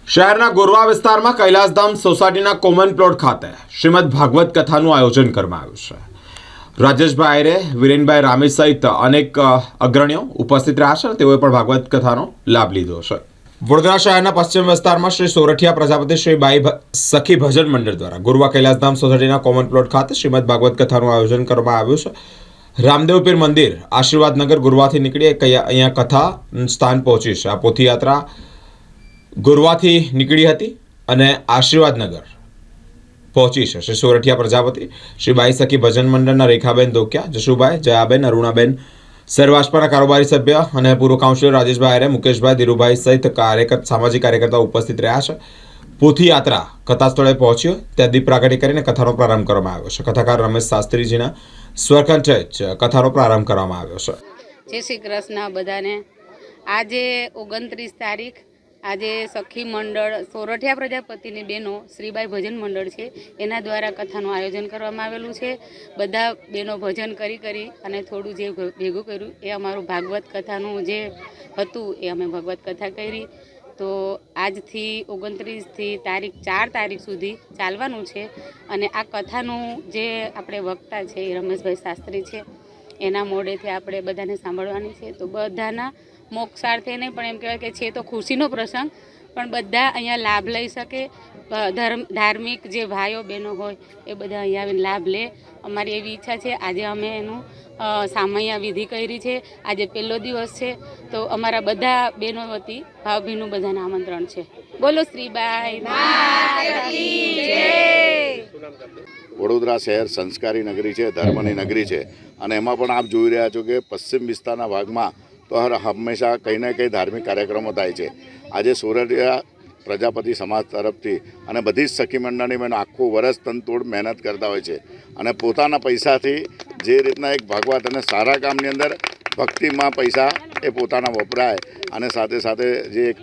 શહેરના ગોરવા વિસ્તારમાં કૈલાસધામ સોસાયટીના કોમન પ્લોટ ખાતે શ્રીમદ ભાગવત કથાનું આયોજન કરવામાં આવ્યું છે। રાજેશભાઈ આયરે, વિરેનભાઈ રામી સહિત અનેક અગ્રણીઓ ઉપસ્થિત રહ્યા છે। તેઓએ પણ ભાગવત કથાનો લાભ લીધો છે। વડોદરા શહેરના પશ્ચિમ વિસ્તારમાં શ્રી સોરઠિયા પ્રજાપતિ શ્રી બાઈ સખી ભજન મંડળ દ્વારા ગોરવા કૈલાસધામ સોસાયટીના કોમન પ્લોટ ખાતે શ્રીમદ ભાગવત કથાનું આયોજન કરવામાં આવ્યું છે। રામદેવ પીર મંદિર આશીર્વાદનગર ગોરવાથી નીકળી અહીંયા કથા સ્થાન પહોંચી છે। આ પોથીયાત્રા ગોરવાથી નીકળી હતી અને આશીર્વાદનગર પહોંચી છે। શ્રી સોરઠિયા પ્રજાપતિ શ્રી બાઈ સખી ભજન મંડળના રેખાબેન દોકિયા, જશુભાઈ, જયાબેન, અરુણાબેન, સરવાસપાના કારોબારી સભ્ય અને પૂર્વ કાઉન્સિલર રાજેશભાઈ આયરે, મુકેશભાઈ, ધીરુભાઈ સહિત સામાજિક કાર્યકર્તાઓ ઉપસ્થિત રહ્યા છે। પોથીયાત્રા કથા સ્થળે પહોંચ્યો ત્યાં દીપ પ્રાગટ્ય કરીને કથાનો પ્રારંભ કરવામાં આવ્યો છે। કથાકાર રમેશ શાસ્ત્રીજીના સ્વરકંઠે જ કથાનો પ્રારંભ કરવામાં આવ્યો છે। જય શ્રી કૃષ્ણ બધાને। આજે 29 તારીખ આજે સખી મંડળ સોરઠિયા પ્રજાપતિની બહેનો શ્રીબાઈ ભજન મંડળ છે એના દ્વારા કથાનું આયોજન કરવામાં આવેલું છે। બધા બહેનો ભજન કરી અને થોડું જે ભેગું કર્યું એ અમારું ભાગવત કથાનું જે હતું એ અમે ભગવત કથા કરી। તો આજથી 29થી તારીખ 4 તારીખ સુધી ચાલવાનું છે અને આ કથાનું જે આપણે વક્તા છે એ રમેશભાઈ શાસ્ત્રી છે, એના મોઢેથી આપણે બધાને સાંભળવાની છે। તો બધાના મોક્ષાર્થે નહીં પણ એમ કહેવાય કે છે તો ખુશીનો પ્રસંગ, પણ બધા અહીંયા લાભ લઈ શકે। ધાર્મિક જે ભાઈઓ બહેનો હોય એ બધા અહીંયા આવીને લાભ લે, અમારી એવી ઈચ્છા છે। આજે અમે એનું સામૈયા વિધિ કરી છે। આજે પહેલો દિવસ છે તો અમારા બધા બહેનો વતી ભાવભીનું બધાને આમંત્રણ છે। બોલો શ્રીબાઈ માતા કી જય। વડોદરા શહેર સંસ્કારી નગરી છે, ધર્મની નગરી છે અને એમાં પણ આપ જોઈ રહ્યા છો કે પશ્ચિમ વિસ્તારના ભાગમાં તો હંમેશા કંઈ ને કંઈ ધાર્મિક કાર્યક્રમો થાય છે। આજે સોરઠિયા પ્રજાપતિ સમાજ તરફથી અને બધી જ સખી મંડળની બહેનો આખું વર્ષ તનતોડ મહેનત કરતા હોય છે અને પોતાના પૈસાથી જે રીતના એક ભાગવત અને સારા કામની અંદર ભક્તિમાં પૈસા એ પોતાના વપરાય અને સાથે સાથે જે એક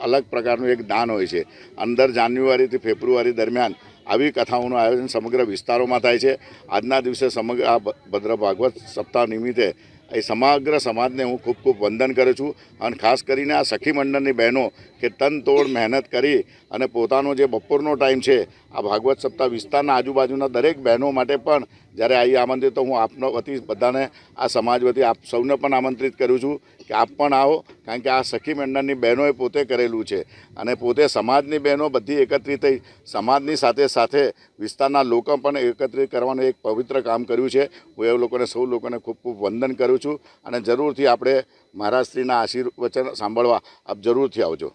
અલગ પ્રકારનું એક દાન હોય છે। અંદર જાન્યુઆરીથી ફેબ્રુઆરી દરમિયાન આવી કથાઓનું આયોજન સમગ્ર વિસ્તારોમાં થાય છે। આજના દિવસે સમગ્ર આ ભદ્ર ભાગવત સપ્તાહ નિમિત્તે એ સમગ્ર સમાજને હું ખૂબ ખૂબ વંદન કરું છું અને ખાસ કરીને આ સખી મંડળની બહેનો કે તનતોડ મહેનત કરી અને પોતાનો જે બપોરનો ટાઈમ છે આ ભાગવત સપ્તાહ વિસ્તારના આજુબાજુના દરેક બહેનો માટે પણ જ્યારે આવી આમંત્રિત તો હું આપનો વતી બધાને આ સમાજ વતી આપ સૌને પણ આમંત્રિત કરું છું કે આપ પણ આવો, કારણ કે આ સખી મંડળની બહેનોએ પોતે કરેલું છે અને પોતે સમાજની બહેનો બધી એકત્રિત થઈ સમાજની સાથે સાથે વિસ્તારના લોકો પણ એકત્રિત કરવાનું એક પવિત્ર કામ કર્યું છે। હું એ લોકોને સૌ લોકોને ખૂબ ખૂબ વંદન કરું છું અને જરૂરથી આપણે મહારાજશ્રીના આશીર્વચન સાંભળવા આપ જરૂરથી આવજો।